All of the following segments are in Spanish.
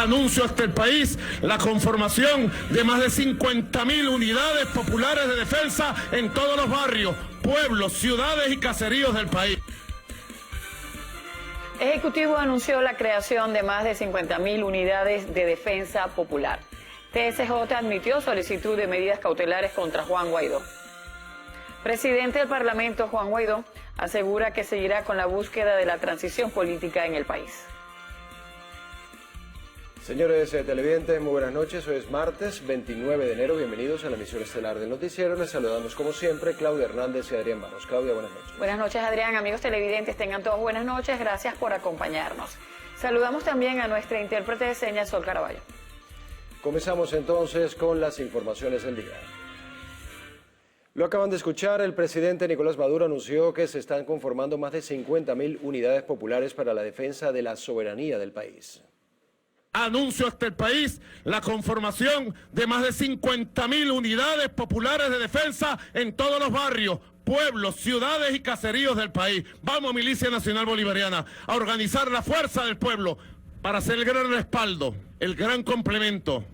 Anuncio ante el país la conformación de más de 50.000 unidades populares de defensa en todos los barrios, pueblos, ciudades y caseríos del país. Ejecutivo anunció la creación de más de 50.000 unidades de defensa popular. TSJ admitió solicitud de medidas cautelares contra Juan Guaidó. Presidente del Parlamento, Juan Guaidó, asegura que seguirá con la búsqueda de la transición política en el país. Señores televidentes, muy buenas noches. Hoy es martes 29 de enero. Bienvenidos a la emisión estelar del noticiero. Les saludamos como siempre Claudia Hernández y Adrián Barros. Claudia, buenas noches. Buenas noches, Adrián. Amigos televidentes, tengan todos buenas noches. Gracias por acompañarnos. Saludamos también a nuestra intérprete de señas, Sol Caraballo. Comenzamos entonces con las informaciones del día. Lo acaban de escuchar, el presidente Nicolás Maduro anunció que se están conformando más de 50.000 unidades populares para la defensa de la soberanía del país. Anuncio ante el país la conformación de más de 50.000 unidades populares de defensa en todos los barrios, pueblos, ciudades y caseríos del país. Vamos, Milicia Nacional Bolivariana, a organizar la fuerza del pueblo para ser el gran respaldo, el gran complemento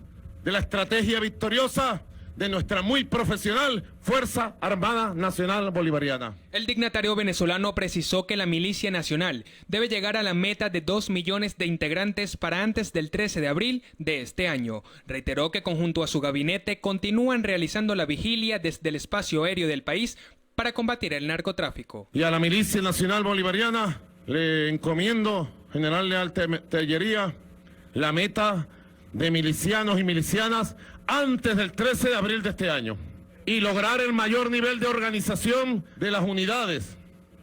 de la estrategia victoriosa de nuestra muy profesional Fuerza Armada Nacional Bolivariana. El dignatario venezolano precisó que la Milicia Nacional debe llegar a la meta de 2 millones de integrantes para antes del 13 de abril de este año. Reiteró que junto a su gabinete continúan realizando la vigilia desde el espacio aéreo del país para combatir el narcotráfico. Y a la Milicia Nacional Bolivariana le encomiendo, General Leal Tellería, la meta de milicianos y milicianas antes del 13 de abril de este año y lograr el mayor nivel de organización de las unidades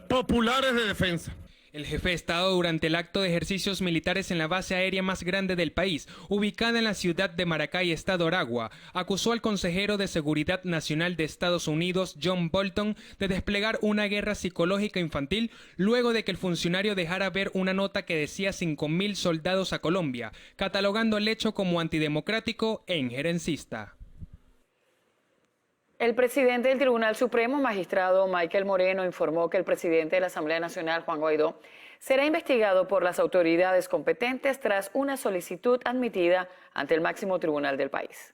populares de defensa. El jefe de Estado, durante el acto de ejercicios militares en la base aérea más grande del país, ubicada en la ciudad de Maracay, estado Aragua, acusó al consejero de Seguridad Nacional de Estados Unidos, John Bolton, de desplegar una guerra psicológica infantil luego de que el funcionario dejara ver una nota que decía 5.000 soldados a Colombia, catalogando el hecho como antidemocrático e injerencista. El presidente del Tribunal Supremo, magistrado Michael Moreno, informó que el presidente de la Asamblea Nacional, Juan Guaidó, será investigado por las autoridades competentes tras una solicitud admitida ante el máximo tribunal del país.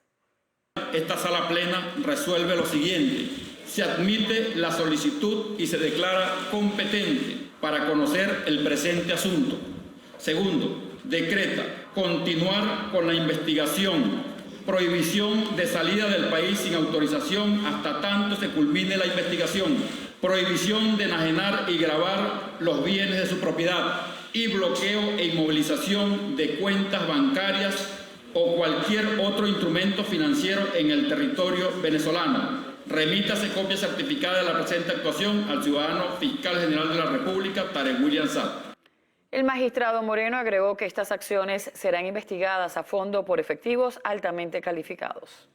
Esta sala plena resuelve lo siguiente: se admite la solicitud y se declara competente para conocer el presente asunto. Segundo, decreta continuar con la investigación. Prohibición de salida del país sin autorización hasta tanto se culmine la investigación. Prohibición de enajenar y gravar los bienes de su propiedad y bloqueo e inmovilización de cuentas bancarias o cualquier otro instrumento financiero en el territorio venezolano. Remítase copia certificada de la presente actuación al ciudadano fiscal general de la República, Tarek William Saab. El magistrado Moreno agregó que estas acciones serán investigadas a fondo por efectivos altamente calificados.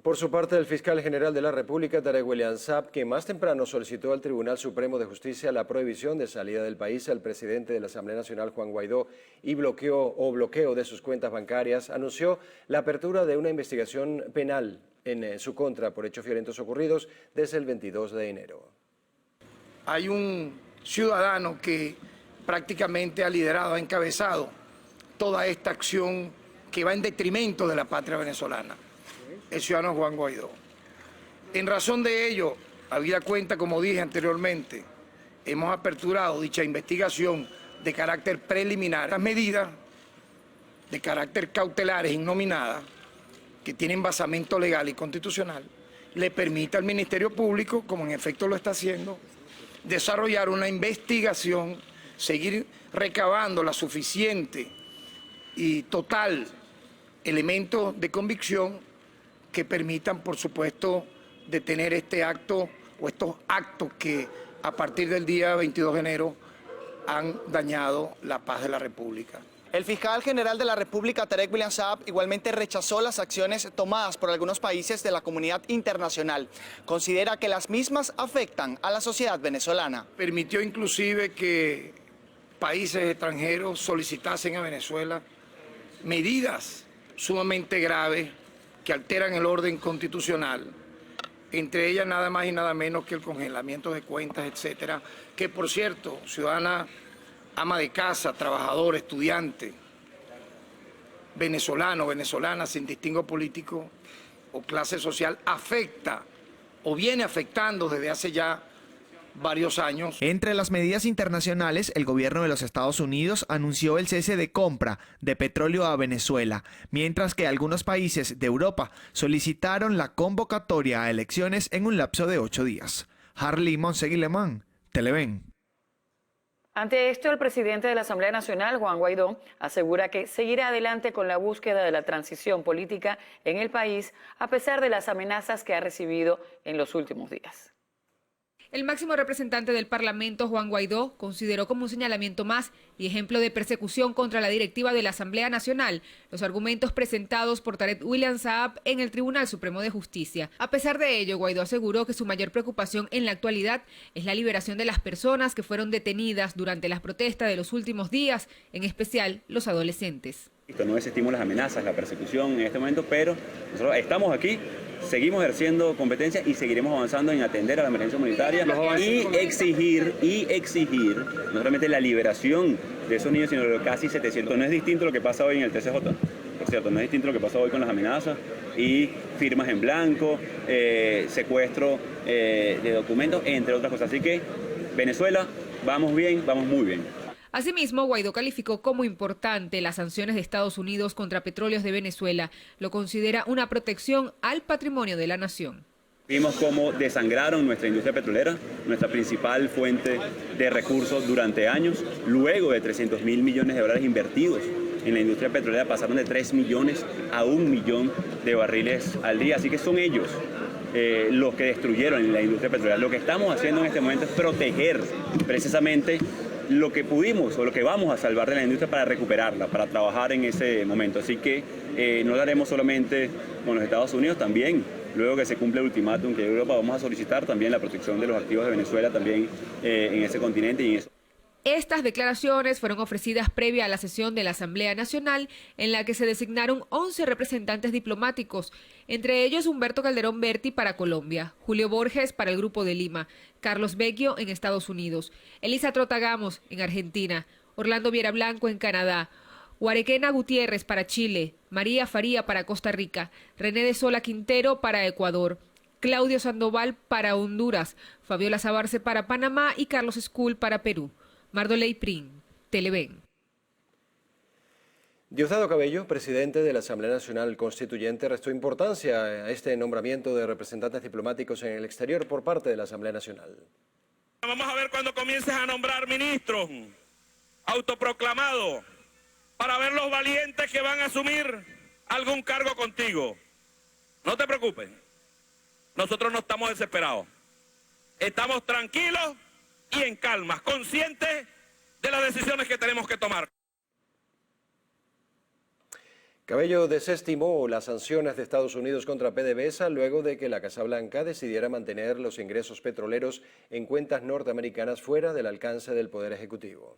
Por su parte, el fiscal general de la República, Tarek William Saab, que más temprano solicitó al Tribunal Supremo de Justicia la prohibición de salida del país al presidente de la Asamblea Nacional, Juan Guaidó, y bloqueo de sus cuentas bancarias, anunció la apertura de una investigación penal en su contra por hechos violentos ocurridos desde el 22 de enero. Hay un ciudadano que prácticamente ha liderado, ha encabezado toda esta acción que va en detrimento de la patria venezolana, el ciudadano Juan Guaidó. En razón de ello, habida cuenta, como dije anteriormente, hemos aperturado dicha investigación de carácter preliminar. Las medidas de carácter cautelares innominadas, que tienen basamento legal y constitucional, le permite al Ministerio Público, como en efecto lo está haciendo, desarrollar una investigación, seguir recabando la suficiente y total elementos de convicción que permitan, por supuesto, detener este acto o estos actos que a partir del día 22 de enero han dañado la paz de la República. El fiscal general de la República, Tarek William Saab, igualmente rechazó las acciones tomadas por algunos países de la comunidad internacional. Considera que las mismas afectan a la sociedad venezolana. Permitió inclusive que países extranjeros solicitasen a Venezuela medidas sumamente graves que alteran el orden constitucional, entre ellas nada más y nada menos que el congelamiento de cuentas, etcétera, que por cierto, ciudadana ama de casa, trabajador, estudiante, venezolano, venezolana, sin distingo político o clase social, afecta o viene afectando desde hace ya varios años. Entre las medidas internacionales, el gobierno de los Estados Unidos anunció el cese de compra de petróleo a Venezuela, mientras que algunos países de Europa solicitaron la convocatoria a elecciones en un lapso de 8 días. Harley Monseguilemán, Televen. Ante esto, el presidente de la Asamblea Nacional, Juan Guaidó, asegura que seguirá adelante con la búsqueda de la transición política en el país, a pesar de las amenazas que ha recibido en los últimos días. El máximo representante del Parlamento, Juan Guaidó, consideró como un señalamiento más y ejemplo de persecución contra la directiva de la Asamblea Nacional los argumentos presentados por Tarek William Saab en el Tribunal Supremo de Justicia. A pesar de ello, Guaidó aseguró que su mayor preocupación en la actualidad es la liberación de las personas que fueron detenidas durante las protestas de los últimos días, en especial los adolescentes. No desestimamos las amenazas, la persecución en este momento, pero nosotros estamos aquí, seguimos ejerciendo competencia y seguiremos avanzando en atender a la emergencia humanitaria y exigir no solamente la liberación de esos niños, sino de los casi 700. No es distinto lo que pasa hoy en el TCJ, por cierto, no es distinto lo que pasa hoy con las amenazas y firmas en blanco, secuestro de documentos, entre otras cosas. Así que Venezuela, vamos bien, vamos muy bien. Asimismo, Guaidó calificó como importante las sanciones de Estados Unidos contra Petróleos de Venezuela. Lo considera una protección al patrimonio de la nación. Vimos cómo desangraron nuestra industria petrolera, nuestra principal fuente de recursos durante años. Luego de 300.000 millones de dólares invertidos en la industria petrolera, pasaron de 3 millones a 1 millón de barriles al día. Así que son ellos los que destruyeron la industria petrolera. Lo que estamos haciendo en este momento es proteger precisamente lo que pudimos o lo que vamos a salvar de la industria para recuperarla, para trabajar en ese momento. Así que no lo haremos solamente con los Estados Unidos, también luego que se cumple el ultimátum que Europa, vamos a solicitar también la protección de los activos de Venezuela también en ese continente y en eso. Estas declaraciones fueron ofrecidas previa a la sesión de la Asamblea Nacional, en la que se designaron 11 representantes diplomáticos, entre ellos Humberto Calderón Berti para Colombia, Julio Borges para el Grupo de Lima, Carlos Vecchio en Estados Unidos, Elisa Trotagamos en Argentina, Orlando Viera Blanco en Canadá, Guarequena Gutiérrez para Chile, María Faría para Costa Rica, René de Sola Quintero para Ecuador, Claudio Sandoval para Honduras, Fabiola Sabarce para Panamá y Carlos Escul para Perú. Mardoley Prin, Televen. Diosdado Cabello, presidente de la Asamblea Nacional Constituyente, restó importancia a este nombramiento de representantes diplomáticos en el exterior por parte de la Asamblea Nacional. Vamos a ver cuando comiences a nombrar ministros autoproclamados para ver los valientes que van a asumir algún cargo contigo. No te preocupes, nosotros no estamos desesperados, estamos tranquilos y en calma, conscientes de las decisiones que tenemos que tomar. Cabello desestimó las sanciones de Estados Unidos contra PDVSA luego de que la Casa Blanca decidiera mantener los ingresos petroleros en cuentas norteamericanas fuera del alcance del Poder Ejecutivo.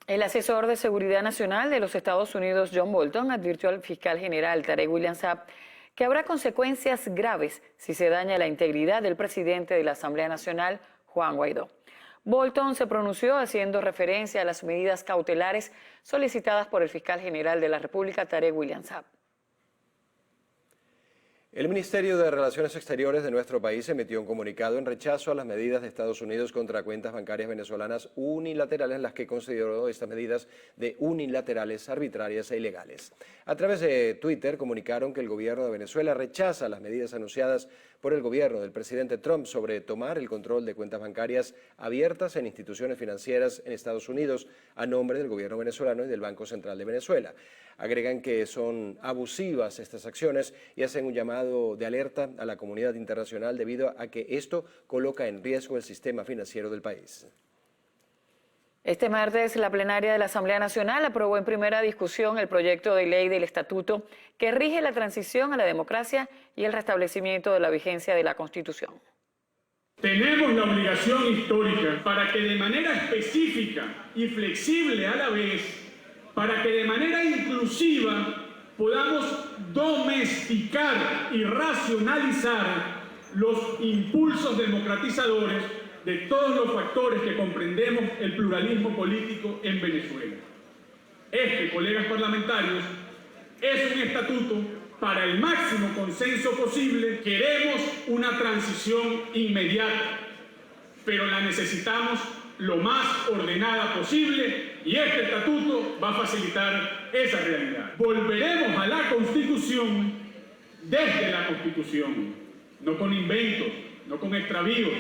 El asesor de Seguridad Nacional de los Estados Unidos, John Bolton, advirtió al fiscal general Tarek William Saab que habrá consecuencias graves si se daña la integridad del presidente de la Asamblea Nacional, Juan Guaidó. Bolton se pronunció haciendo referencia a las medidas cautelares solicitadas por el fiscal general de la República, Tarek William Saab. El Ministerio de Relaciones Exteriores de nuestro país emitió un comunicado en rechazo a las medidas de Estados Unidos contra cuentas bancarias venezolanas unilaterales, las que consideró estas medidas de unilaterales, arbitrarias e ilegales. A través de Twitter comunicaron que el gobierno de Venezuela rechaza las medidas anunciadas por el gobierno del presidente Trump sobre tomar el control de cuentas bancarias abiertas en instituciones financieras en Estados Unidos a nombre del gobierno venezolano y del Banco Central de Venezuela. Agregan que son abusivas estas acciones y hacen un llamado de alerta a la comunidad internacional debido a que esto coloca en riesgo el sistema financiero del país. Este martes, la plenaria de la Asamblea Nacional aprobó en primera discusión el proyecto de ley del estatuto que rige la transición a la democracia y el restablecimiento de la vigencia de la Constitución. Tenemos la obligación histórica para que de manera específica y flexible a la vez, para que de manera inclusiva podamos domesticar y racionalizar los impulsos democratizadores de todos los factores que comprendemos el pluralismo político en Venezuela. Este, colegas parlamentarios, es un estatuto para el máximo consenso posible. Queremos una transición inmediata, pero la necesitamos lo más ordenada posible y este estatuto va a facilitar esa realidad. Volveremos a la Constitución desde la Constitución, no con inventos, no con extravíos,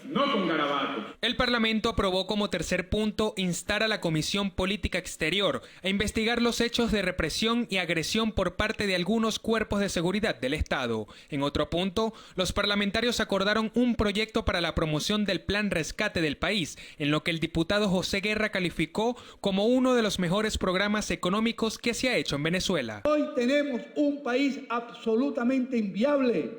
no con garabatos. El Parlamento aprobó como tercer punto instar a la Comisión Política Exterior a investigar los hechos de represión y agresión por parte de algunos cuerpos de seguridad del Estado. En otro punto, los parlamentarios acordaron un proyecto para la promoción del Plan Rescate del país, en lo que el diputado José Guerra calificó como uno de los mejores programas económicos que se ha hecho en Venezuela. Hoy tenemos un país absolutamente inviable,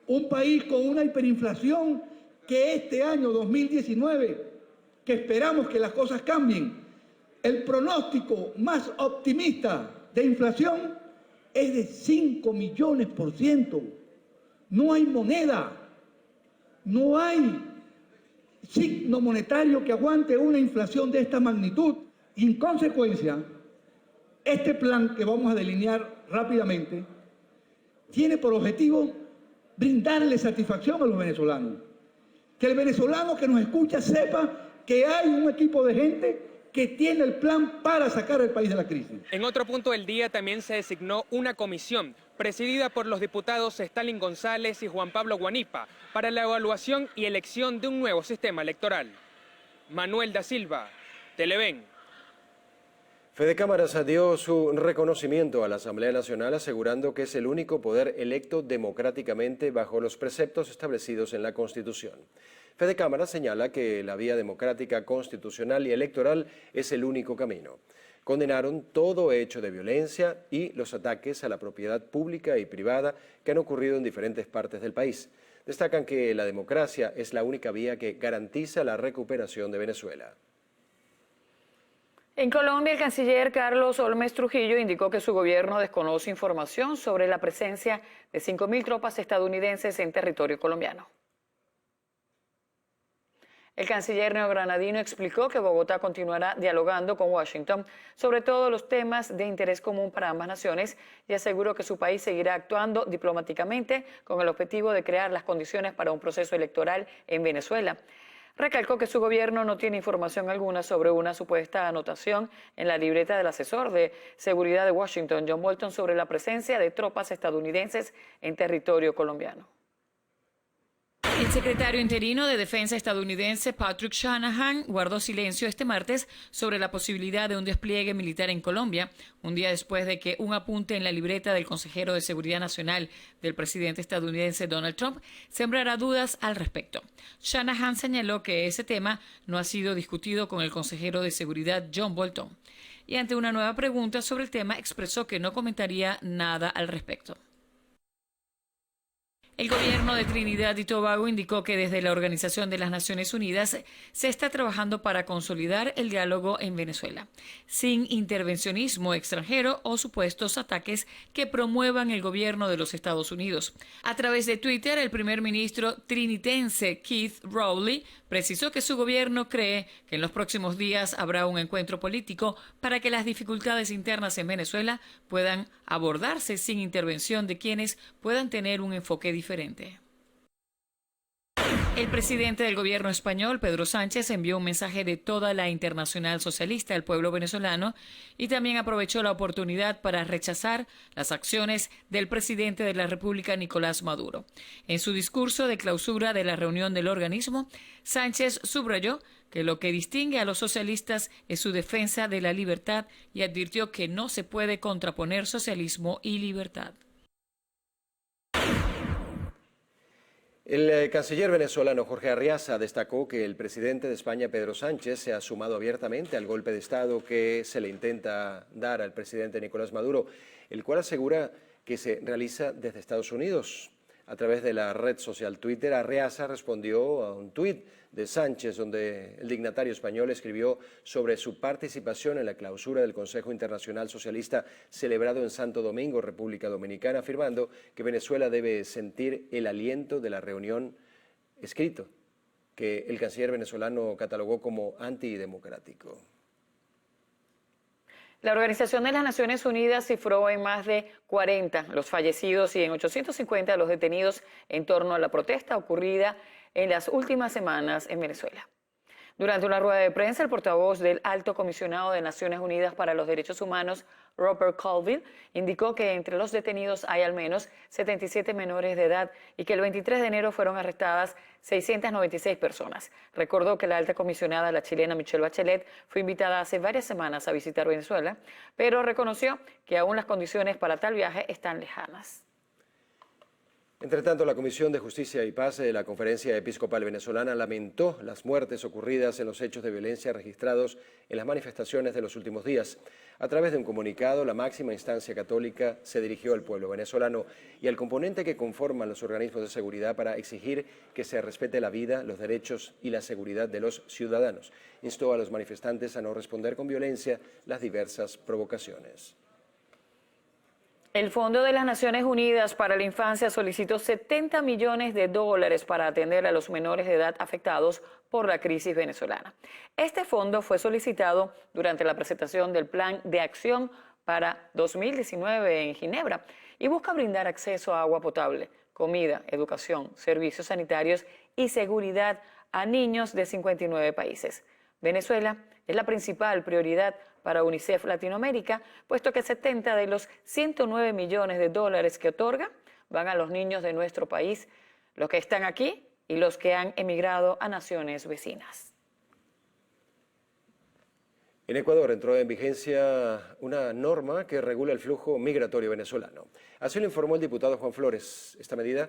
un país con una hiperinflación que este año 2019, que esperamos que las cosas cambien, el pronóstico más optimista de inflación es de 5 millones%. No hay moneda, no hay signo monetario que aguante una inflación de esta magnitud. Y en consecuencia, este plan que vamos a delinear rápidamente tiene por objetivo brindarle satisfacción a los venezolanos. Que el venezolano que nos escucha sepa que hay un equipo de gente que tiene el plan para sacar al país de la crisis. En otro punto del día también se designó una comisión presidida por los diputados Stalin González y Juan Pablo Guanipa para la evaluación y elección de un nuevo sistema electoral. Manuel da Silva, Televen. Fede Cámaras dio su reconocimiento a la Asamblea Nacional asegurando que es el único poder electo democráticamente bajo los preceptos establecidos en la Constitución. Fede Cámaras señala que la vía democrática, constitucional y electoral es el único camino. Condenaron todo hecho de violencia y los ataques a la propiedad pública y privada que han ocurrido en diferentes partes del país. Destacan que la democracia es la única vía que garantiza la recuperación de Venezuela. En Colombia, el canciller Carlos Olmes Trujillo indicó que su gobierno desconoce información sobre la presencia de 5.000 tropas estadounidenses en territorio colombiano. El canciller neogranadino explicó que Bogotá continuará dialogando con Washington sobre todos los temas de interés común para ambas naciones y aseguró que su país seguirá actuando diplomáticamente con el objetivo de crear las condiciones para un proceso electoral en Venezuela. Recalcó que su gobierno no tiene información alguna sobre una supuesta anotación en la libreta del asesor de seguridad de Washington, John Bolton, sobre la presencia de tropas estadounidenses en territorio colombiano. El secretario interino de Defensa estadounidense Patrick Shanahan guardó silencio este martes sobre la posibilidad de un despliegue militar en Colombia, un día después de que un apunte en la libreta del consejero de Seguridad Nacional del presidente estadounidense Donald Trump sembrara dudas al respecto. Shanahan señaló que ese tema no ha sido discutido con el consejero de Seguridad John Bolton y ante una nueva pregunta sobre el tema expresó que no comentaría nada al respecto. El gobierno de Trinidad y Tobago indicó que desde la Organización de las Naciones Unidas se está trabajando para consolidar el diálogo en Venezuela, sin intervencionismo extranjero o supuestos ataques que promuevan el gobierno de los Estados Unidos. A través de Twitter, el primer ministro trinitense Keith Rowley precisó que su gobierno cree que en los próximos días habrá un encuentro político para que las dificultades internas en Venezuela puedan abordarse sin intervención de quienes puedan tener un enfoque diferente. El presidente del gobierno español, Pedro Sánchez, envió un mensaje de toda la Internacional Socialista al pueblo venezolano y también aprovechó la oportunidad para rechazar las acciones del presidente de la República, Nicolás Maduro. En su discurso de clausura de la reunión del organismo, Sánchez subrayó que lo que distingue a los socialistas es su defensa de la libertad y advirtió que no se puede contraponer socialismo y libertad. El canciller venezolano Jorge Arriaza destacó que el presidente de España, Pedro Sánchez, se ha sumado abiertamente al golpe de Estado que se le intenta dar al presidente Nicolás Maduro, el cual asegura que se realiza desde Estados Unidos. A través de la red social Twitter, Arriaza respondió a un tuit de Sánchez donde el dignatario español escribió sobre su participación en la clausura del Consejo Internacional Socialista celebrado en Santo Domingo, República Dominicana, afirmando que Venezuela debe sentir el aliento de la reunión escrito. que el canciller venezolano catalogó como antidemocrático. La Organización de las Naciones Unidas cifró en más de 40 los fallecidos y en 850 los detenidos en torno a la protesta ocurrida en las últimas semanas en Venezuela. Durante una rueda de prensa, el portavoz del Alto Comisionado de Naciones Unidas para los Derechos Humanos, Robert Colville, indicó que entre los detenidos hay al menos 77 menores de edad y que el 23 de enero fueron arrestadas 696 personas. Recordó que la alta comisionada, la chilena Michelle Bachelet, fue invitada hace varias semanas a visitar Venezuela, pero reconoció que aún las condiciones para tal viaje están lejanas. Entre tanto, la Comisión de Justicia y Paz de la Conferencia Episcopal Venezolana lamentó las muertes ocurridas en los hechos de violencia registrados en las manifestaciones de los últimos días. A través de un comunicado, la máxima instancia católica se dirigió al pueblo venezolano y al componente que conforman los organismos de seguridad para exigir que se respete la vida, los derechos y la seguridad de los ciudadanos. Instó a los manifestantes a no responder con violencia las diversas provocaciones. El Fondo de las Naciones Unidas para la Infancia solicitó 70 millones de dólares para atender a los menores de edad afectados por la crisis venezolana. Este fondo fue solicitado durante la presentación del Plan de Acción para 2019 en Ginebra y busca brindar acceso a agua potable, comida, educación, servicios sanitarios y seguridad a niños de 59 países. Venezuela es la principal prioridad para UNICEF Latinoamérica, puesto que 70 de los 109 millones de dólares que otorga van a los niños de nuestro país, los que están aquí y los que han emigrado a naciones vecinas. En Ecuador entró en vigencia una norma que regula el flujo migratorio venezolano. Así lo informó el diputado Juan Flores. Esta medida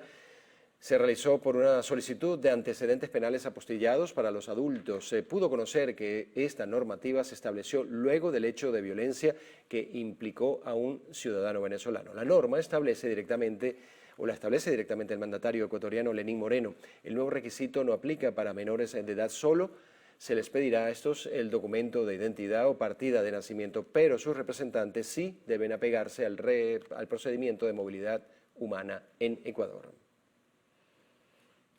se realizó por una solicitud de antecedentes penales apostillados para los adultos. Se pudo conocer que esta normativa se estableció luego del hecho de violencia que implicó a un ciudadano venezolano. La norma establece directamente el mandatario ecuatoriano Lenín Moreno. El nuevo requisito no aplica para menores de edad solo. Se les pedirá a estos el documento de identidad o partida de nacimiento, pero sus representantes sí deben apegarse al procedimiento de movilidad humana en Ecuador.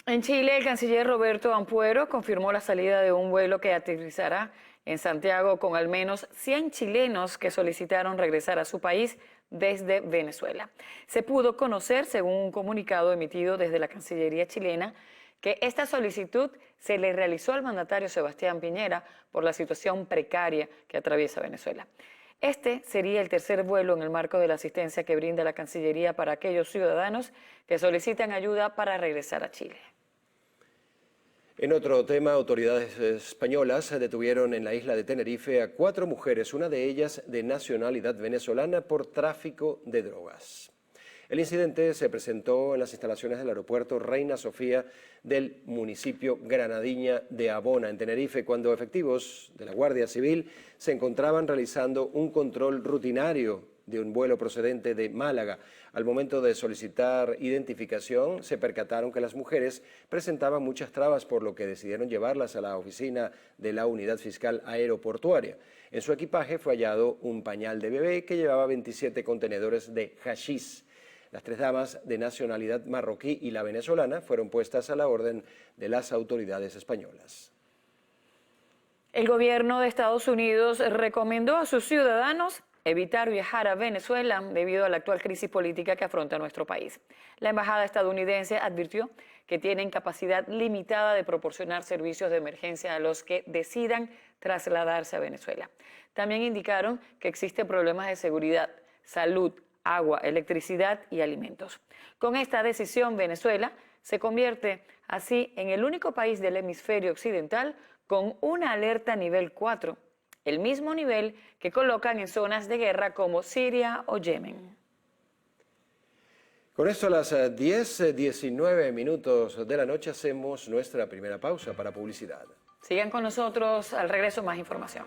En Chile, el canciller Roberto Ampuero confirmó la salida de un vuelo que aterrizará en Santiago con al menos 100 chilenos que solicitaron regresar a su país desde Venezuela. Se pudo conocer, según un comunicado emitido desde la Cancillería chilena, que esta solicitud se le realizó al mandatario Sebastián Piñera por la situación precaria que atraviesa Venezuela. Este sería el tercer vuelo en el marco de la asistencia que brinda la Cancillería para aquellos ciudadanos que solicitan ayuda para regresar a Chile. En otro tema, autoridades españolas detuvieron en la isla de Tenerife a 4 mujeres, una de ellas de nacionalidad venezolana, por tráfico de drogas. El incidente se presentó en las instalaciones del aeropuerto Reina Sofía del municipio granadiña de Abona, en Tenerife, cuando efectivos de la Guardia Civil se encontraban realizando un control rutinario de un vuelo procedente de Málaga. Al momento de solicitar identificación, se percataron que las mujeres presentaban muchas trabas, por lo que decidieron llevarlas a la oficina de la Unidad Fiscal Aeroportuaria. En su equipaje fue hallado un pañal de bebé que llevaba 27 contenedores de hachís. Las 3 damas de nacionalidad marroquí y la venezolana fueron puestas a la orden de las autoridades españolas. El gobierno de Estados Unidos recomendó a sus ciudadanos evitar viajar a Venezuela debido a la actual crisis política que afronta nuestro país. La embajada estadounidense advirtió que tienen capacidad limitada de proporcionar servicios de emergencia a los que decidan trasladarse a Venezuela. También indicaron que existen problemas de seguridad, salud, agua, electricidad y alimentos. Con esta decisión, Venezuela se convierte así en el único país del hemisferio occidental con una alerta nivel 4, el mismo nivel que colocan en zonas de guerra como Siria o Yemen. Con esto a las 10:19 minutos de la noche hacemos nuestra primera pausa para publicidad. Sigan con nosotros, al regreso más información.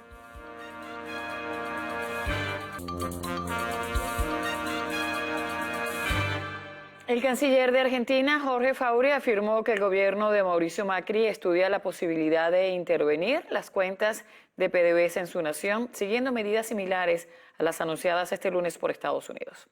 El canciller de Argentina, Jorge Fauri, afirmó que el gobierno de Mauricio Macri estudia la posibilidad de intervenir las cuentas de PDVSA en su nación, siguiendo medidas similares a las anunciadas este lunes por Estados Unidos.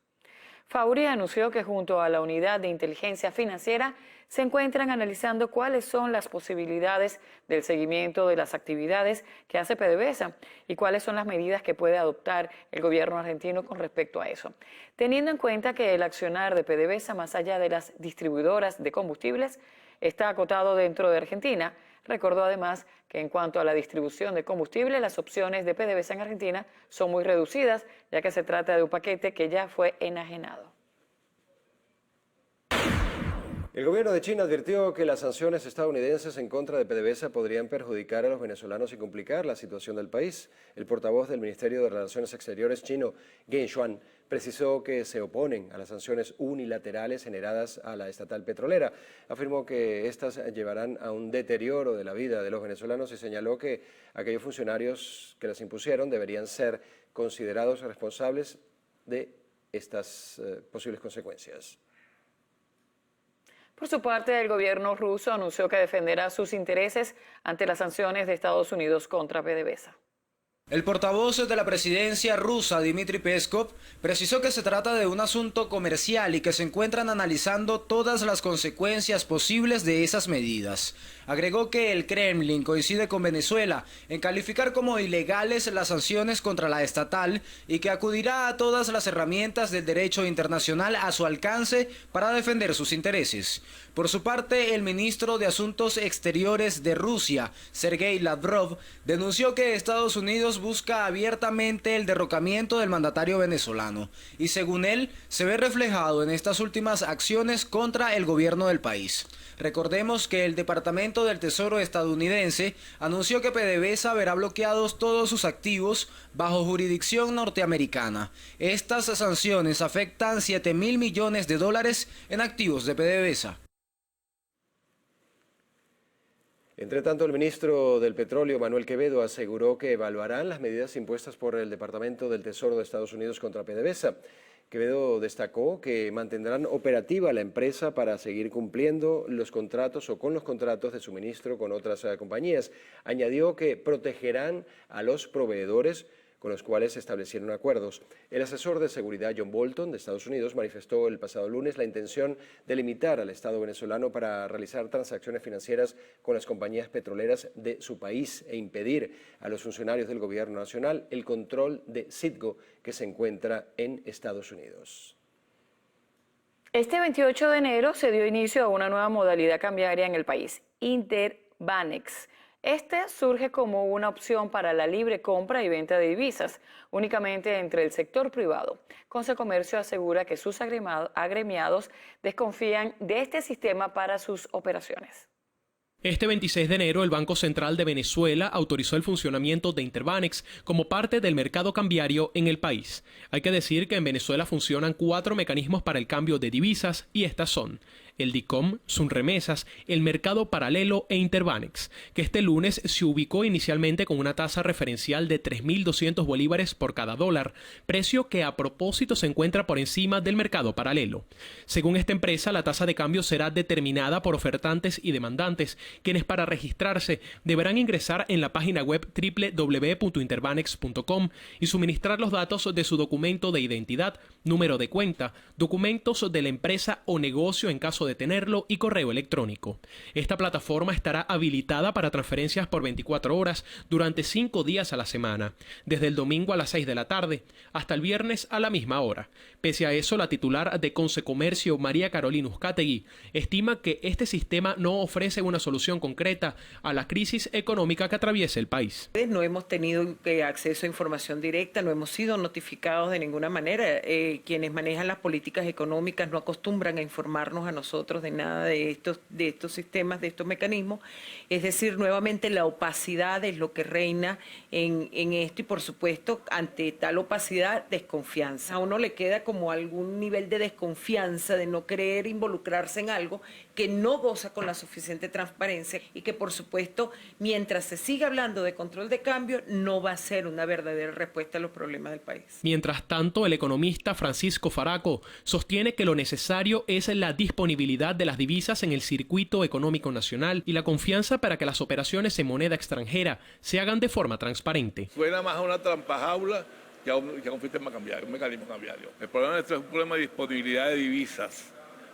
Fauri anunció que junto a la Unidad de Inteligencia Financiera se encuentran analizando cuáles son las posibilidades del seguimiento de las actividades que hace PDVSA y cuáles son las medidas que puede adoptar el gobierno argentino con respecto a eso. Teniendo en cuenta que el accionar de PDVSA, más allá de las distribuidoras de combustibles, está acotado dentro de Argentina, recordó además que en cuanto a la distribución de combustible, las opciones de PDVSA en Argentina son muy reducidas, ya que se trata de un paquete que ya fue enajenado. El gobierno de China advirtió que las sanciones estadounidenses en contra de PDVSA podrían perjudicar a los venezolanos y complicar la situación del país. El portavoz del Ministerio de Relaciones Exteriores chino, Geng Shuang, precisó que se oponen a las sanciones unilaterales generadas a la estatal petrolera. Afirmó que estas llevarán a un deterioro de la vida de los venezolanos y señaló que aquellos funcionarios que las impusieron deberían ser considerados responsables de estas posibles consecuencias. Por su parte, el gobierno ruso anunció que defenderá sus intereses ante las sanciones de Estados Unidos contra PDVSA. El portavoz de la presidencia rusa, Dmitry Peskov, precisó que se trata de un asunto comercial y que se encuentran analizando todas las consecuencias posibles de esas medidas. Agregó que el Kremlin coincide con Venezuela en calificar como ilegales las sanciones contra la estatal y que acudirá a todas las herramientas del derecho internacional a su alcance para defender sus intereses. Por su parte, el ministro de Asuntos Exteriores de Rusia, Sergei Lavrov, denunció que Estados Unidos busca abiertamente el derrocamiento del mandatario venezolano y, según él, se ve reflejado en estas últimas acciones contra el gobierno del país. Recordemos que el Departamento del Tesoro estadounidense anunció que PDVSA verá bloqueados todos sus activos bajo jurisdicción norteamericana. Estas sanciones afectan $7.000 millones en activos de PDVSA. Entre tanto, el ministro del Petróleo, Manuel Quevedo, aseguró que evaluarán las medidas impuestas por el Departamento del Tesoro de Estados Unidos contra PDVSA. Quevedo destacó que mantendrán operativa la empresa para seguir cumpliendo los contratos o con los contratos de suministro con otras compañías. Añadió que protegerán a los proveedores con los cuales se establecieron acuerdos. El asesor de seguridad John Bolton de Estados Unidos manifestó el pasado lunes la intención de limitar al Estado venezolano para realizar transacciones financieras con las compañías petroleras de su país e impedir a los funcionarios del gobierno nacional el control de Citgo, que se encuentra en Estados Unidos. Este 28 de enero se dio inicio a una nueva modalidad cambiaria en el país, Interbanex. Este surge como una opción para la libre compra y venta de divisas, únicamente entre el sector privado. Concecomercio asegura que sus agremiados desconfían de este sistema para sus operaciones. Este 26 de enero, el Banco Central de Venezuela autorizó el funcionamiento de Interbanex como parte del mercado cambiario en el país. Hay que decir que en Venezuela funcionan 4 mecanismos para el cambio de divisas y estas son el DICOM, Sunremesas, el Mercado Paralelo e Interbanex, que este lunes se ubicó inicialmente con una tasa referencial de 3.200 bolívares por cada dólar, precio que a propósito se encuentra por encima del mercado paralelo. Según esta empresa, la tasa de cambio será determinada por ofertantes y demandantes, quienes para registrarse deberán ingresar en la página web www.interbanex.com y suministrar los datos de su documento de identidad, número de cuenta, documentos de la empresa o negocio en caso de tenerlo y correo electrónico. Esta plataforma estará habilitada para transferencias por 24 horas durante 5 días a la semana, desde el domingo a las 6 de la tarde hasta el viernes a la misma hora. Pese a eso, la titular de Concecomercio, María Carolina Uzcategui, estima que este sistema no ofrece una solución concreta a la crisis económica que atraviesa el país. No hemos tenido acceso a información directa, no hemos sido notificados de ninguna manera. Quienes manejan las políticas económicas no acostumbran a informarnos a nosotros de nada de estos sistemas, de estos mecanismos. Es decir, nuevamente la opacidad es lo que reina en esto y, por supuesto, ante tal opacidad, desconfianza. A uno le queda como algún nivel de desconfianza, de no querer involucrarse en algo que no goza con la suficiente transparencia y que, por supuesto, mientras se siga hablando de control de cambio, no va a ser una verdadera respuesta a los problemas del país. Mientras tanto, el economista Francisco Faraco sostiene que lo necesario es la disponibilidad de las divisas en el circuito económico nacional y la confianza para que las operaciones en moneda extranjera se hagan de forma transparente. Suena más a una trampajaula que a un sistema cambiario, un mecanismo cambiario. El problema nuestro es un problema de disponibilidad de divisas.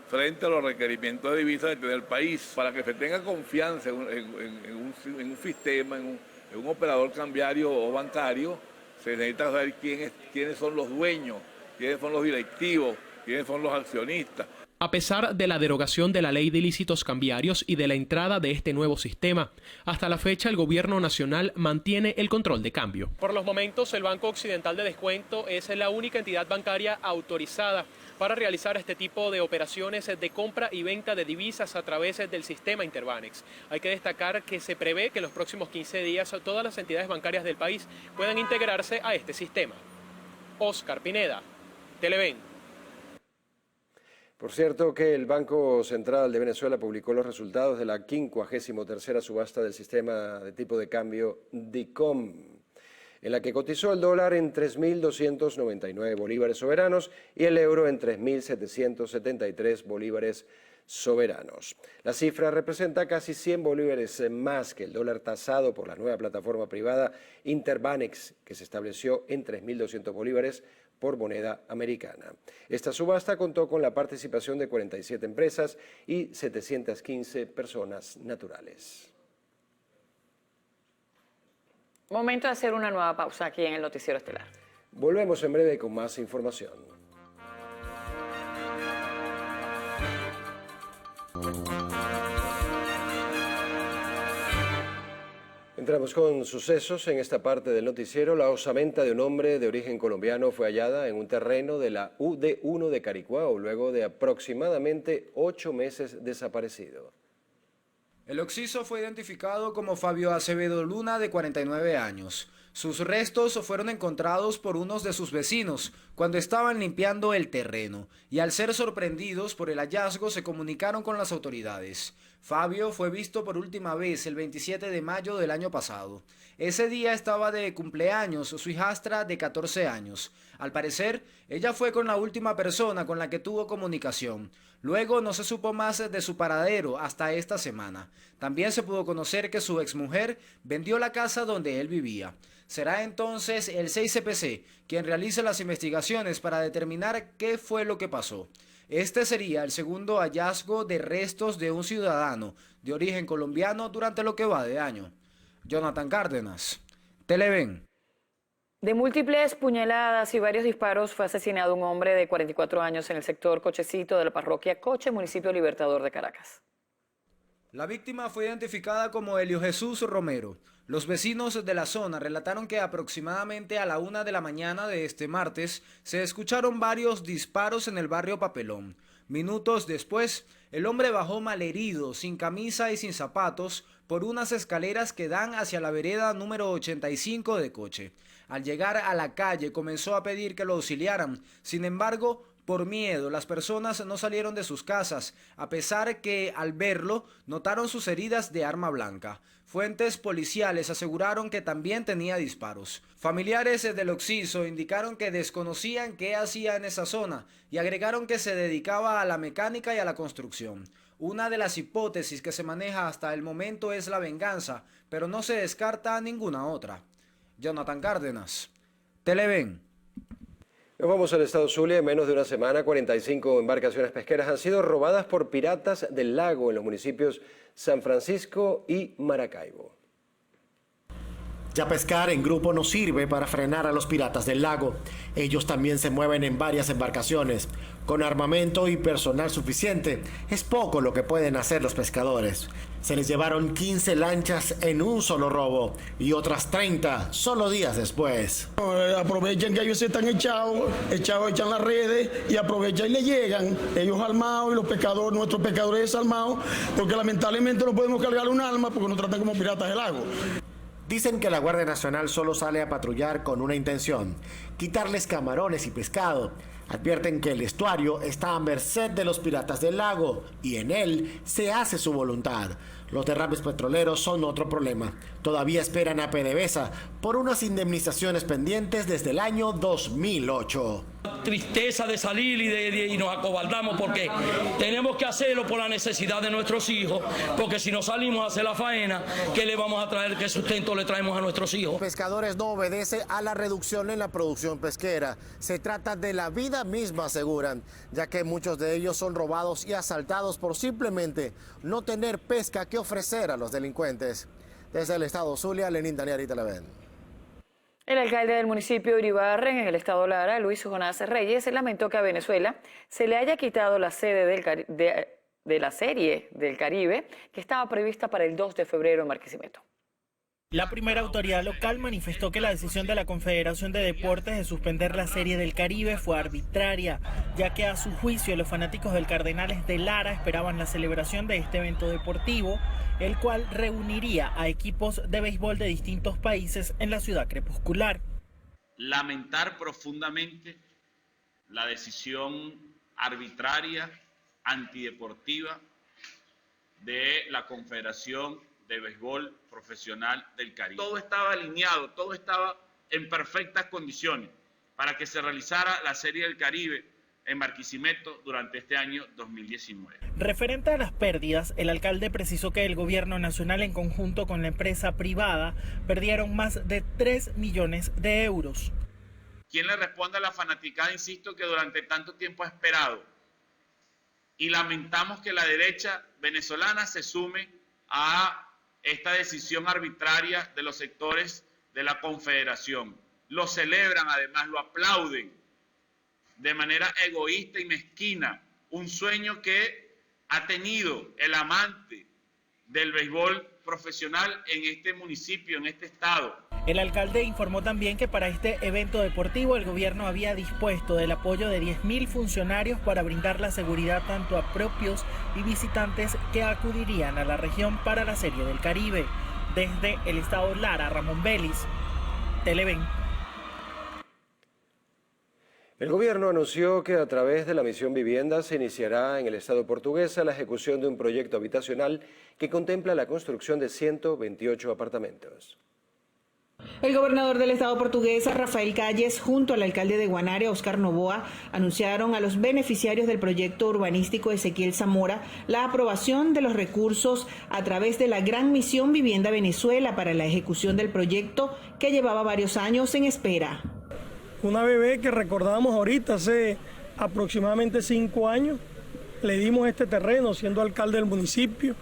frente a los requerimientos de divisas que tiene el país. Para que se tenga confianza en un sistema, en un operador cambiario o bancario, se necesita saber quiénes son los dueños, quiénes son los directivos, quiénes son los accionistas. A pesar de la derogación de la ley de ilícitos cambiarios y de la entrada de este nuevo sistema, hasta la fecha el gobierno nacional mantiene el control de cambio. Por los momentos, el Banco Occidental de Descuento es la única entidad bancaria autorizada para realizar este tipo de operaciones de compra y venta de divisas a través del sistema Interbanex. Hay que destacar que se prevé que en los próximos 15 días todas las entidades bancarias del país puedan integrarse a este sistema. Oscar Pineda, Televen. Por cierto que el Banco Central de Venezuela publicó los resultados de la 53ª subasta del sistema de tipo de cambio DICOM, en la que cotizó el dólar en 3.299 bolívares soberanos y el euro en 3.773 bolívares soberanos. La cifra representa casi 100 bolívares más que el dólar tasado por la nueva plataforma privada Interbanex, que se estableció en 3.200 bolívares por moneda americana. Esta subasta contó con la participación de 47 empresas y 715 personas naturales. Momento de hacer una nueva pausa aquí en el Noticiero Estelar. Volvemos en breve con más información. Entramos con sucesos en esta parte del noticiero. La osamenta de un hombre de origen colombiano fue hallada en un terreno de la UD1 de Caricuao, luego de aproximadamente 8 meses desaparecido. El occiso fue identificado como Fabio Acevedo Luna, de 49 años. Sus restos fueron encontrados por unos de sus vecinos cuando estaban limpiando el terreno y al ser sorprendidos por el hallazgo se comunicaron con las autoridades. Fabio fue visto por última vez el 27 de mayo del año pasado. Ese día estaba de cumpleaños su hijastra de 14 años. Al parecer, ella fue con la última persona con la que tuvo comunicación. Luego no se supo más de su paradero hasta esta semana. También se pudo conocer que su exmujer vendió la casa donde él vivía. Será entonces el 6CPC quien realice las investigaciones para determinar qué fue lo que pasó. Este sería el segundo hallazgo de restos de un ciudadano de origen colombiano durante lo que va de año. Jonathan Cárdenas, Televen. De múltiples puñaladas y varios disparos fue asesinado un hombre de 44 años en el sector Cochecito de la parroquia Coche, municipio Libertador de Caracas. La víctima fue identificada como Helio Jesús Romero. Los vecinos de la zona relataron que aproximadamente a la 1 de la mañana de este martes se escucharon varios disparos en el barrio Papelón. Minutos después, el hombre bajó malherido, sin camisa y sin zapatos, por unas escaleras que dan hacia la vereda número 85 de Coche. Al llegar a la calle comenzó a pedir que lo auxiliaran. Sin embargo, por miedo, las personas no salieron de sus casas, a pesar que al verlo notaron sus heridas de arma blanca. Fuentes policiales aseguraron que también tenía disparos. Familiares del occiso indicaron que desconocían qué hacía en esa zona y agregaron que se dedicaba a la mecánica y a la construcción. Una de las hipótesis que se maneja hasta el momento es la venganza, pero no se descarta ninguna otra. Jonathan Cárdenas, Televen. Nos vamos al estado Zulia. En menos de una semana, 45 embarcaciones pesqueras han sido robadas por piratas del lago en los municipios San Francisco y Maracaibo. Ya pescar en grupo no sirve para frenar a los piratas del lago. Ellos también se mueven en varias embarcaciones. Con armamento y personal suficiente, es poco lo que pueden hacer los pescadores. Se les llevaron 15 lanchas en un solo robo y otras 30 solo días después. Aprovechen que ellos están echados, echan las redes y aprovechan y le llegan. Ellos armados y los pescadores, nuestros pescadores desarmados, porque lamentablemente no podemos cargar un arma porque nos tratan como piratas del lago. Dicen que la Guardia Nacional solo sale a patrullar con una intención: quitarles camarones y pescado. Advierten que el estuario está a merced de los piratas del lago y en él se hace su voluntad. Los derrames petroleros son otro problema. Todavía esperan a PDVSA por unas indemnizaciones pendientes desde el año 2008. Tristeza de salir y nos acobardamos porque tenemos que hacerlo por la necesidad de nuestros hijos, porque si no salimos a hacer la faena, ¿qué le vamos a traer? ¿Qué sustento le traemos a nuestros hijos? Pescadores no obedece a la reducción en la producción pesquera. Se trata de la vida misma, aseguran, ya que muchos de ellos son robados y asaltados por simplemente no tener pesca que ofrecer a los delincuentes. Desde el estado Zulia, Lenín Daniel, Televen. El alcalde del municipio de Uribarren, en el estado Lara, Luis Jonás Reyes, lamentó que a Venezuela se le haya quitado la sede de la Serie del Caribe, que estaba prevista para el 2 de febrero en Barquisimeto. La primera autoridad local manifestó que la decisión de la Confederación de Deportes de suspender la Serie del Caribe fue arbitraria, ya que a su juicio los fanáticos del Cardenales de Lara esperaban la celebración de este evento deportivo, el cual reuniría a equipos de béisbol de distintos países en la ciudad crepuscular. Lamentar profundamente la decisión arbitraria, antideportiva de la Confederación de Béisbol Profesional del Caribe. Todo estaba alineado, todo estaba en perfectas condiciones para que se realizara la Serie del Caribe en Barquisimeto durante este año 2019. Referente a las pérdidas, el alcalde precisó que el gobierno nacional en conjunto con la empresa privada perdieron más de 3 millones de euros. ¿Quién le responde a la fanaticada? Insisto que durante tanto tiempo ha esperado y lamentamos que la derecha venezolana se sume a esta decisión arbitraria de los sectores de la Confederación. Lo celebran, además lo aplauden de manera egoísta y mezquina, un sueño que ha tenido el amante del béisbol profesional en este municipio, en este estado. El alcalde informó también que para este evento deportivo el gobierno había dispuesto del apoyo de 10.000 funcionarios para brindar la seguridad tanto a propios y visitantes que acudirían a la región para la Serie del Caribe. Desde el estado Lara, Ramón Vélez, Televen. El gobierno anunció que a través de la misión Vivienda se iniciará en el estado portuguesa la ejecución de un proyecto habitacional que contempla la construcción de 128 apartamentos. El gobernador del estado portuguesa, Rafael Calles, junto al alcalde de Guanare, Oscar Novoa, anunciaron a los beneficiarios del proyecto urbanístico Ezequiel Zamora la aprobación de los recursos a través de la Gran Misión Vivienda Venezuela para la ejecución del proyecto que llevaba varios años en espera. Una bebé que recordamos ahorita, hace aproximadamente 5 años, le dimos este terreno siendo alcalde del municipio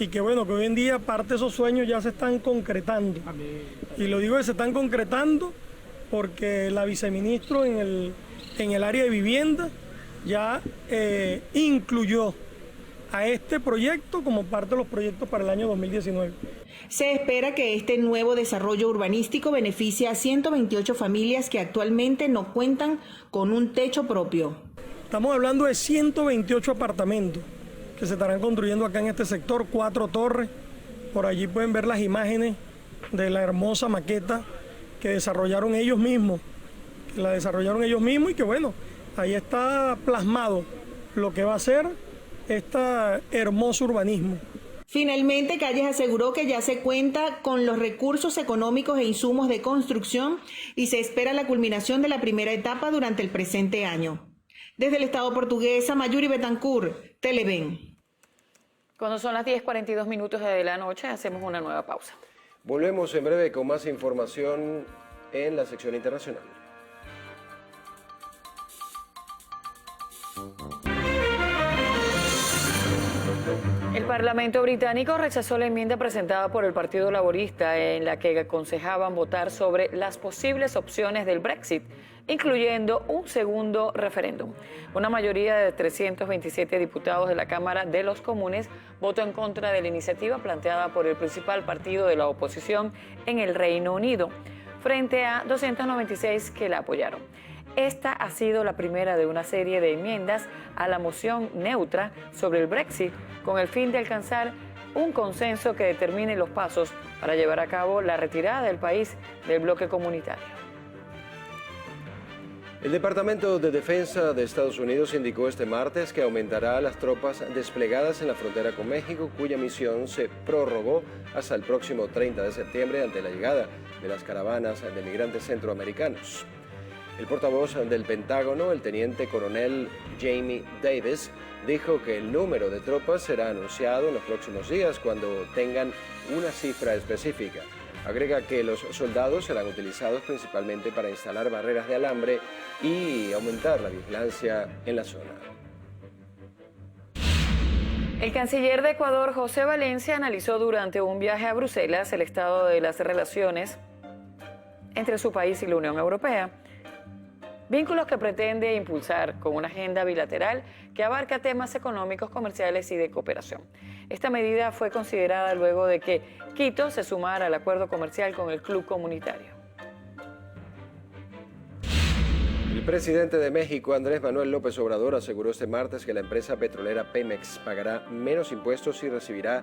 y que bueno, que hoy en día parte de esos sueños ya se están concretando. Y lo digo que se están concretando porque la viceministro en el área de vivienda ya incluyó a este proyecto como parte de los proyectos para el año 2019. Se espera que este nuevo desarrollo urbanístico beneficie a 128 familias que actualmente no cuentan con un techo propio. Estamos hablando de 128 apartamentos que se estarán construyendo acá en este sector, 4 torres. Por allí pueden ver las imágenes de la hermosa maqueta que desarrollaron ellos mismos, y que bueno, ahí está plasmado lo que va a ser este hermoso urbanismo. Finalmente, Calles aseguró que ya se cuenta con los recursos económicos e insumos de construcción y se espera la culminación de la primera etapa durante el presente año. Desde el estado portuguesa, Mayuri Betancourt, Televen. Cuando son las 10:42 de la noche, hacemos una nueva pausa. Volvemos en breve con más información en la sección internacional. El Parlamento británico rechazó la enmienda presentada por el Partido Laborista en la que aconsejaban votar sobre las posibles opciones del Brexit, incluyendo un segundo referéndum. Una mayoría de 327 diputados de la Cámara de los Comunes votó en contra de la iniciativa planteada por el principal partido de la oposición en el Reino Unido, frente a 296 que la apoyaron. Esta ha sido la primera de una serie de enmiendas a la moción neutra sobre el Brexit, con el fin de alcanzar un consenso que determine los pasos para llevar a cabo la retirada del país del bloque comunitario. El Departamento de Defensa de Estados Unidos indicó este martes que aumentará las tropas desplegadas en la frontera con México, cuya misión se prorrogó hasta el próximo 30 de septiembre ante la llegada de las caravanas de migrantes centroamericanos. El portavoz del Pentágono, el teniente coronel Jamie Davis, dijo que el número de tropas será anunciado en los próximos días cuando tengan una cifra específica. Agrega que los soldados serán utilizados principalmente para instalar barreras de alambre y aumentar la vigilancia en la zona. El canciller de Ecuador, José Valencia, analizó durante un viaje a Bruselas el estado de las relaciones entre su país y la Unión Europea. Vínculos que pretende impulsar con una agenda bilateral que abarca temas económicos, comerciales y de cooperación. Esta medida fue considerada luego de que Quito se sumara al acuerdo comercial con el Club Comunitario. El presidente de México, Andrés Manuel López Obrador, aseguró este martes que la empresa petrolera Pemex pagará menos impuestos y recibirá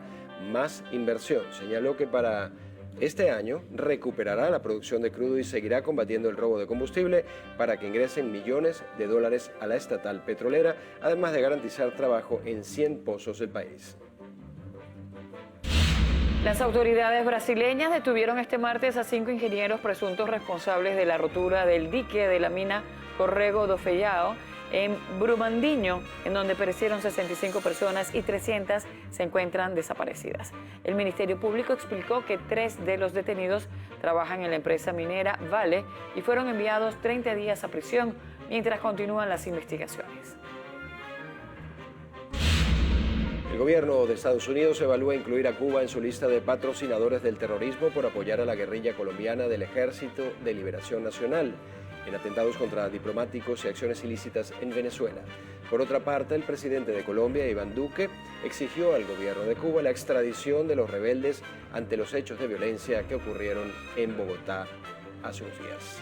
más inversión. Señaló que para este año recuperará la producción de crudo y seguirá combatiendo el robo de combustible para que ingresen millones de dólares a la estatal petrolera, además de garantizar trabajo en 100 pozos del país. Las autoridades brasileñas detuvieron este martes a 5 ingenieros presuntos responsables de la rotura del dique de la mina Corrego do Feijão en Brumadinho, en donde perecieron 65 personas y 300 se encuentran desaparecidas. El Ministerio Público explicó que 3 de los detenidos trabajan en la empresa minera Vale y fueron enviados 30 días a prisión mientras continúan las investigaciones. El gobierno de Estados Unidos evalúa incluir a Cuba en su lista de patrocinadores del terrorismo por apoyar a la guerrilla colombiana del Ejército de Liberación Nacional en atentados contra diplomáticos y acciones ilícitas en Venezuela. Por otra parte, el presidente de Colombia, Iván Duque, exigió al gobierno de Cuba la extradición de los rebeldes ante los hechos de violencia que ocurrieron en Bogotá hace unos días.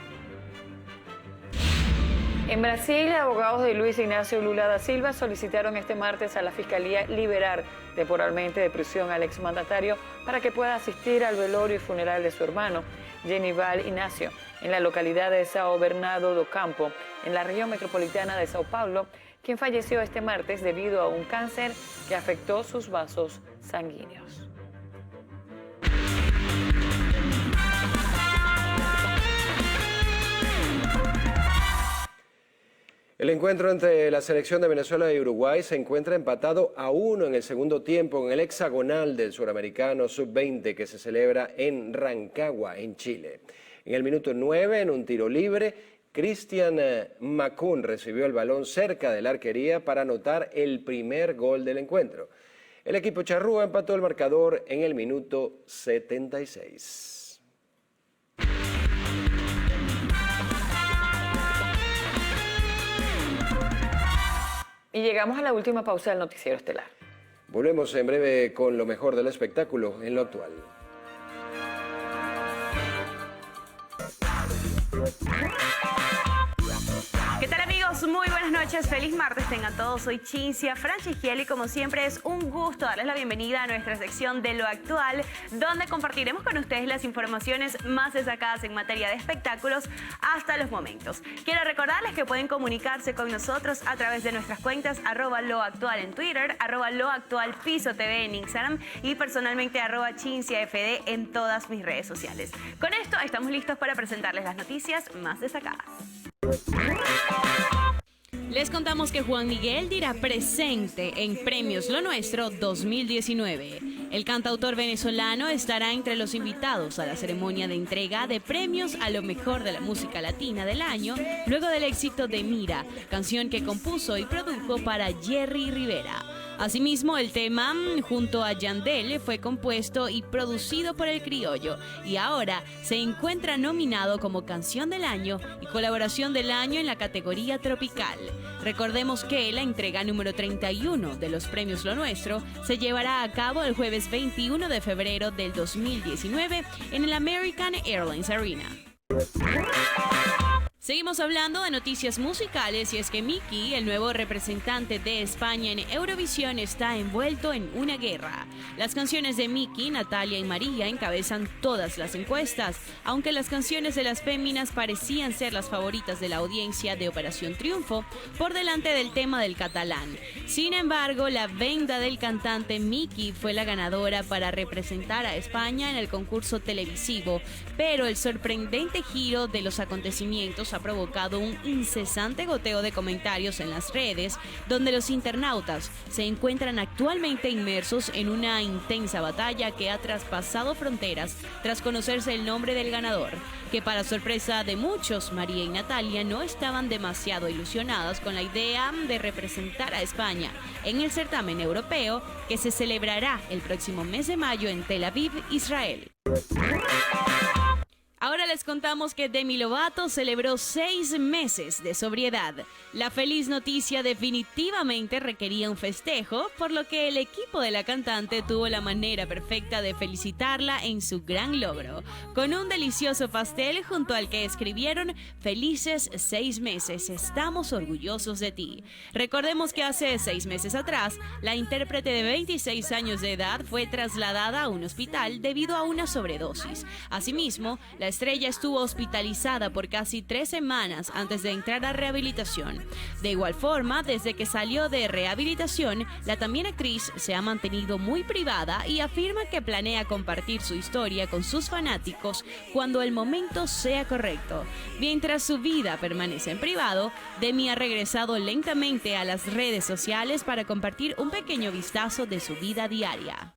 En Brasil, abogados de Luis Ignacio Lula da Silva solicitaron este martes a la Fiscalía liberar temporalmente de prisión al exmandatario para que pueda asistir al velorio y funeral de su hermano, Genival Ignacio, en la localidad de São Bernardo do Campo, en la región metropolitana de Sao Paulo, quien falleció este martes debido a un cáncer que afectó sus vasos sanguíneos. El encuentro entre la selección de Venezuela y Uruguay se encuentra empatado a 1 en el segundo tiempo en el hexagonal del Suramericano Sub-20 que se celebra en Rancagua, en Chile. En el minuto 9, en un tiro libre, Cristian Macún recibió el balón cerca de la arquería para anotar el primer gol del encuentro. El equipo charrúa empató el marcador en el minuto 76. Y llegamos a la última pausa del Noticiero Estelar. Volvemos en breve con lo mejor del espectáculo en lo actual. ¿Qué tal, amigos? Muy buenas noches, feliz martes tengan todos. Soy Cinzia Franceschielli y como siempre es un gusto darles la bienvenida a nuestra sección de lo actual, donde compartiremos con ustedes las informaciones más destacadas en materia de espectáculos hasta los momentos. Quiero recordarles que pueden comunicarse con nosotros a través de nuestras cuentas @loactual en Twitter, @loactualpisotv en Instagram y personalmente @CinciaFD en todas mis redes sociales. Con esto estamos listos para presentarles las noticias más destacadas. Les contamos que Juan Miguel dirá presente en Premios Lo Nuestro 2019. El cantautor venezolano estará entre los invitados a la ceremonia de entrega de premios a lo mejor de la música latina del año, luego del éxito de Mira, canción que compuso y produjo para Jerry Rivera. Asimismo, el tema junto a Yandel fue compuesto y producido por El Criollo y ahora se encuentra nominado como Canción del Año y Colaboración del Año en la categoría Tropical. Recordemos que la entrega número 31 de los Premios Lo Nuestro se llevará a cabo el jueves 21 de febrero del 2019 en el American Airlines Arena. Seguimos hablando de noticias musicales y es que Miki, el nuevo representante de España en Eurovisión, está envuelto en una guerra. Las canciones de Miki, Natalia y María encabezan todas las encuestas, aunque las canciones de las féminas parecían ser las favoritas de la audiencia de Operación Triunfo, por delante del tema del catalán. Sin embargo, la venda del cantante Miki fue la ganadora para representar a España en el concurso televisivo, pero el sorprendente giro de los acontecimientos ha provocado un incesante goteo de comentarios en las redes, donde los internautas se encuentran actualmente inmersos en una intensa batalla que ha traspasado fronteras tras conocerse el nombre del ganador, que para sorpresa de muchos, María y Natalia no estaban demasiado ilusionadas con la idea de representar a España en el certamen europeo que se celebrará el próximo mes de mayo en Tel Aviv, Israel. Ahora les contamos que Demi Lovato celebró 6 meses de sobriedad. La feliz noticia definitivamente requería un festejo, por lo que el equipo de la cantante tuvo la manera perfecta de felicitarla en su gran logro, con un delicioso pastel junto al que escribieron: "Felices 6 meses, estamos orgullosos de ti". Recordemos que hace 6 meses atrás, la intérprete de 26 años de edad fue trasladada a un hospital debido a una sobredosis. Asimismo, la estrella estuvo hospitalizada por casi 3 semanas antes de entrar a rehabilitación. De igual forma, desde que salió de rehabilitación, la también actriz se ha mantenido muy privada y afirma que planea compartir su historia con sus fanáticos cuando el momento sea correcto. Mientras su vida permanece en privado, Demi ha regresado lentamente a las redes sociales para compartir un pequeño vistazo de su vida diaria.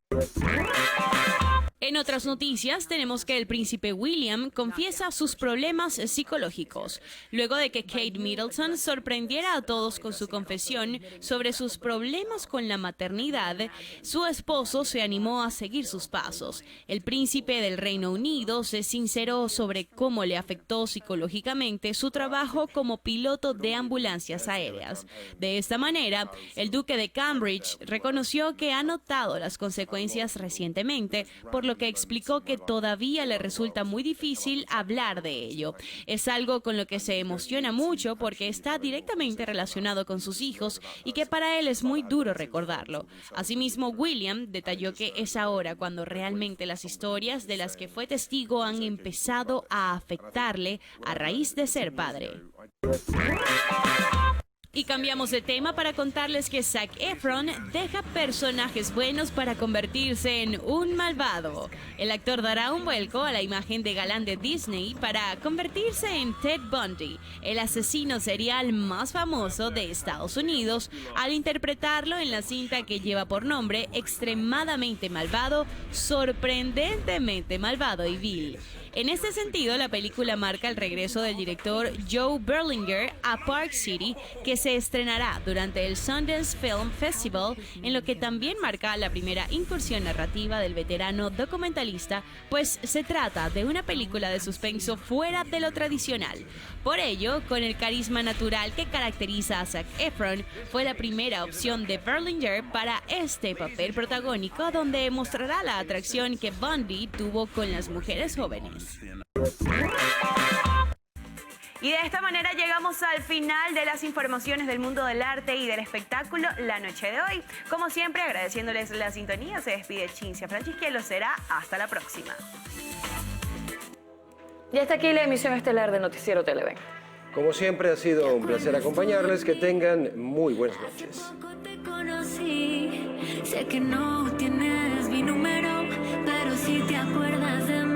En otras noticias, tenemos que el príncipe William confiesa sus problemas psicológicos. Luego de que Kate Middleton sorprendiera a todos con su confesión sobre sus problemas con la maternidad, su esposo se animó a seguir sus pasos. El príncipe del Reino Unido se sinceró sobre cómo le afectó psicológicamente su trabajo como piloto de ambulancias aéreas. De esta manera, el duque de Cambridge reconoció que ha notado las consecuencias recientemente, por lo que explicó que todavía le resulta muy difícil hablar de ello. Es algo con lo que se emociona mucho porque está directamente relacionado con sus hijos y que para él es muy duro recordarlo. Asimismo, William detalló que es ahora cuando realmente las historias de las que fue testigo han empezado a afectarle a raíz de ser padre. Y cambiamos de tema para contarles que Zac Efron deja personajes buenos para convertirse en un malvado. El actor dará un vuelco a la imagen de galán de Disney para convertirse en Ted Bundy, el asesino serial más famoso de Estados Unidos, al interpretarlo en la cinta que lleva por nombre Extremadamente Malvado, Sorprendentemente Malvado y Vil. En este sentido, la película marca el regreso del director Joe Berlinger a Park City, que se estrenará durante el Sundance Film Festival, en lo que también marca la primera incursión narrativa del veterano documentalista, pues se trata de una película de suspenso fuera de lo tradicional. Por ello, con el carisma natural que caracteriza a Zac Efron, fue la primera opción de Berlinger para este papel protagónico, donde mostrará la atracción que Bundy tuvo con las mujeres jóvenes. Y de esta manera llegamos al final de las informaciones del mundo del arte y del espectáculo la noche de hoy. Como siempre, agradeciéndoles la sintonía, se despide Cinzia Franceschiello. Será hasta la próxima. Y hasta aquí la emisión estelar de Noticiero Televen. Como siempre, ha sido un placer acompañarles. Que tengan muy buenas noches. Sé que no tienes mi número, pero si te acuerdas de mí.